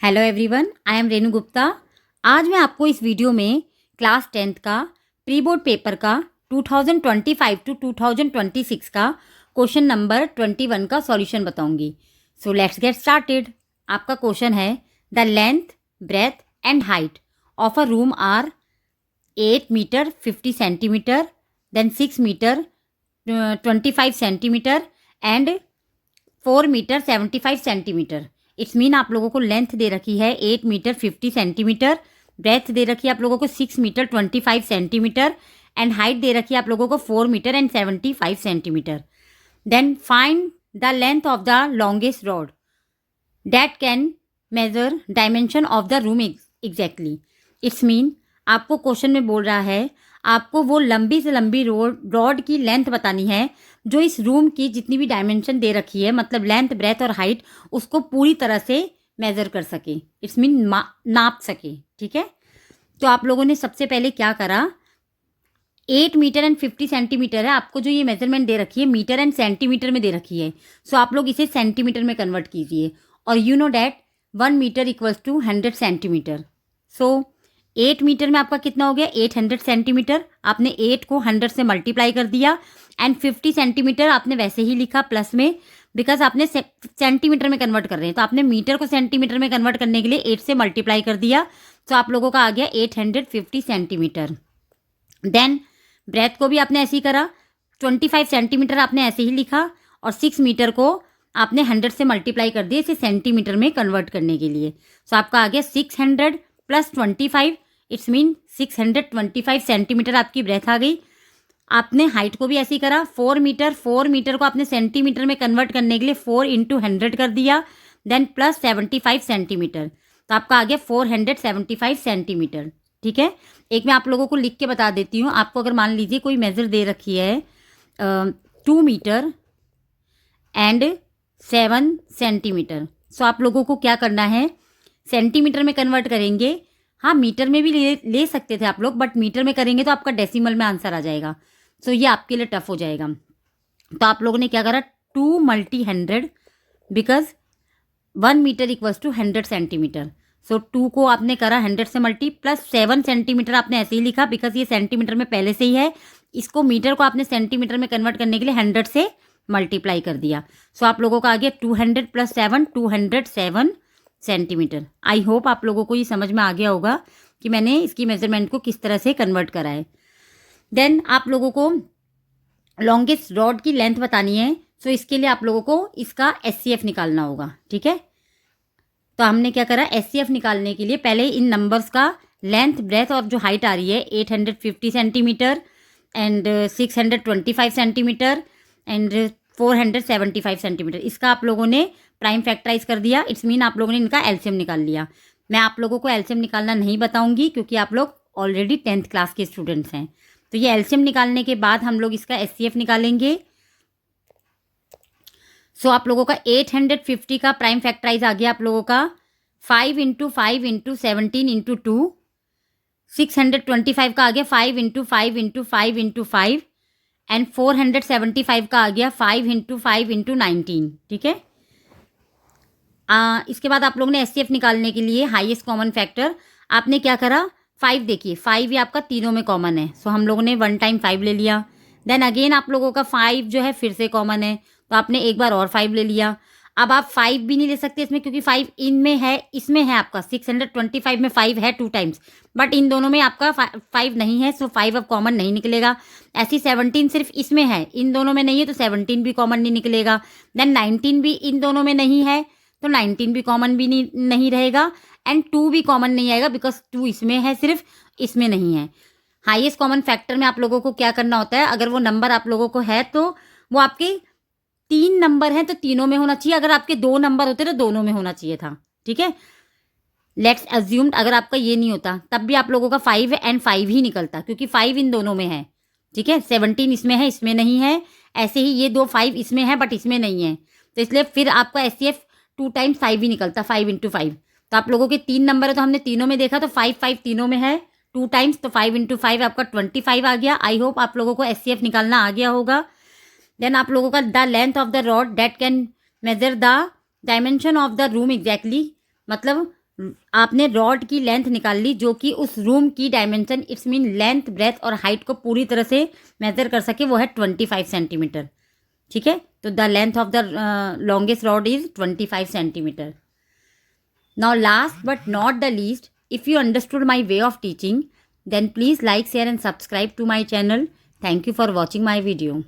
Hello everyone, I am Renu Gupta. आज मैं आपको इस वीडियो में क्लास 10th का प्री बोर्ड पेपर का 2025 टू 2026 का क्वेश्चन नंबर 21 का सॉल्यूशन बताऊंगी। So let's get started. आपका क्वेश्चन है, the length, breadth and height of a room are 8 metre 50 centimetre, then 6 metre 25 centimetre and 4 metre 75 centimetre. It's mean आप लोगों को length दे रखी है 8 मीटर 50 सेंटीमीटर, ब्रेथ दे रखी है आप लोगों को 6 मीटर 25 सेंटीमीटर एंड हाइट दे रखी है आप लोगों को 4 metre and 75 centimetre. Then find the length of the longest rod that can measure dimension of the room exactly. It's mean आपको क्वेश्चन में बोल रहा है आपको वो लंबी से लंबी रॉड की लेंथ बतानी है जो इस रूम की जितनी भी डायमेंशन दे रखी है, मतलब लेंथ, ब्रेथ और हाइट, उसको पूरी तरह से मेज़र कर सके। इट्स मीन नाप सके। ठीक है, तो आप लोगों ने सबसे पहले क्या करा, 8 मीटर एंड 50 सेंटीमीटर है आपको जो ये मेजरमेंट दे रखी है, मीटर एंड सेंटीमीटर में दे रखी है। सो आप लोग इसे सेंटीमीटर में कन्वर्ट कीजिए और you know that 1 metre equals to 100 centimetre. So 8 metre में आपका कितना हो गया, 800 सेंटीमीटर। आपने 8 को 100 से मल्टीप्लाई कर दिया एंड 50 सेंटीमीटर आपने वैसे ही लिखा प्लस में, बिकॉज आपने सेंटीमीटर में कन्वर्ट कर रहे हैं, तो आपने मीटर को सेंटीमीटर में कन्वर्ट करने के लिए 8 से मल्टीप्लाई कर दिया। तो आप लोगों का आ गया 850 सेंटीमीटर। देन ब्रेथ को भी आपने ऐसे ही करा, 25 सेंटीमीटर आपने ऐसे ही लिखा और 6 मीटर को आपने 100 से मल्टीप्लाई कर दिया इसे सेंटीमीटर में कन्वर्ट करने के लिए। सो आपका आ गया 600 प्लस 25, इट्स मीन 625 सेंटीमीटर आपकी ब्रेथ आ गई। आपने हाइट को भी ऐसे ही करा, 4 मीटर को आपने सेंटीमीटर में कन्वर्ट करने के लिए 4 इंटू 100 कर दिया, देन प्लस 75 सेंटीमीटर, तो आपका आ गया 475 सेंटीमीटर। ठीक है, एक मैं आप लोगों को लिख के बता देती हूँ। आपको अगर मान लीजिए कोई मेज़र दे रखी है 2 मीटर एंड 7 सेंटीमीटर, सो आप लोगों को क्या करना है, सेंटीमीटर में कन्वर्ट करेंगे। हाँ, मीटर में भी ले सकते थे आप लोग, बट मीटर में करेंगे तो आपका डेसिमल में आंसर आ जाएगा। सो ये आपके लिए टफ हो जाएगा। तो आप लोगों ने क्या करा, 2 multi 100, because 1 metre equals to 100 centimetre. So 2 को आपने करा 100 से मल्टी, प्लस 7 सेंटीमीटर आपने ऐसे ही लिखा बिकॉज ये सेंटीमीटर में पहले से ही है। इसको मीटर को आपने सेंटीमीटर में कन्वर्ट करने के लिए 100 से मल्टीप्लाई कर दिया। सो आप लोगों का आ गया 200 प्लस 7 207 सेंटीमीटर। आई होप आप लोगों को ये समझ में आ गया होगा कि मैंने इसकी मेजरमेंट को किस तरह से कन्वर्ट करा है। देन आप लोगों को लॉन्गेस्ट रॉड की लेंथ बतानी है, सो इसके लिए आप लोगों को इसका SCF निकालना होगा। ठीक है, तो हमने क्या करा, SCF निकालने के लिए पहले इन नंबर्स का लेंथ, ब्रेथ और जो हाइट आ रही है 850 centimetre and 625 centimetre and 475 centimetre, इसका आप लोगों ने प्राइम फैक्टराइज कर दिया। इट्स मीन आप लोगों ने इनका एलसीएम निकाल लिया। मैं आप लोगों को एलसीएम निकालना नहीं बताऊंगी क्योंकि आप लोग ऑलरेडी 10th क्लास के स्टूडेंट्स हैं। तो ये एलसीएम निकालने के बाद हम लोग इसका SCF निकालेंगे। सो आप लोगों का 850 का प्राइम फैक्टराइज आ गया आप लोगों का 5 इंटू 5 इंटू 17 इंटू 2, 625 का आ गया 5 इंटू 5 इंटू 5 इंटू 5 एंड 475 का आ गया 5 इंटू 5 इंटू 19। ठीक है, इसके बाद आप लोगों ने SCF निकालने के लिए हाईएस्ट कॉमन फैक्टर आपने क्या करा, 5, देखिए 5 ये आपका तीनों में कॉमन है। सो हम लोगों ने 1 टाइम 5 ले लिया। देन अगेन आप लोगों का 5 जो है फिर से कॉमन है, तो आपने एक बार और 5 ले लिया। अब आप 5 भी नहीं ले सकते इसमें क्योंकि 5 इनमें है, इसमें है आपका 625 में 5 है 2 टाइम्स, बट इन दोनों में आपका 5 नहीं है। सो 5 अब कॉमन नहीं निकलेगा। ऐसी 17 सिर्फ इसमें है, इन दोनों में नहीं है, तो 17 भी कॉमन नहीं निकलेगा। देन 19 भी इन दोनों में नहीं है, तो 19 भी कॉमन भी नहीं रहेगा एंड 2 भी कॉमन नहीं आएगा बिकॉज 2 इसमें है, सिर्फ इसमें नहीं है। हाईएस्ट कॉमन फैक्टर में आप लोगों को क्या करना होता है, अगर वो नंबर आप लोगों को है तो वो आपके 3 नंबर हैं तो तीनों में होना चाहिए, अगर आपके 2 नंबर होते तो दोनों में होना चाहिए था। ठीक है, लेट्स अज्यूम्ड अगर आपका ये नहीं होता तब भी आप लोगों का 5 एंड 5 ही निकलता क्योंकि 5 इन दोनों में है। ठीक है, 17 इसमें है, इसमें नहीं है, ऐसे ही ये 2 5 इसमें है बट इसमें नहीं है, तो इसलिए फिर आपका SCF 2 टाइम्स 5 ही निकलता, 5 इंटू 5। तो आप लोगों के 3 नंबर है तो हमने तीनों में देखा तो 5 5 तीनों में है 2 टाइम्स, तो 5 इंटू 5 आपका 25 आ गया। आई होप आप लोगों को SCF निकालना आ गया होगा। देन आप लोगों का the length of the rod that can measure the dimension of the room exactly, मतलब आपने रॉड की लेंथ निकाल ली जो कि उस रूम की dimension it's mean length breadth और हाइट को पूरी तरह से मेजर कर सके, वो है 25 सेंटीमीटर। ठीक है, तो the length of the longest rod is 25 centimetre. Now last but not the least, if you understood my way of teaching, then please like, share and subscribe to my channel. Thank you for watching my video.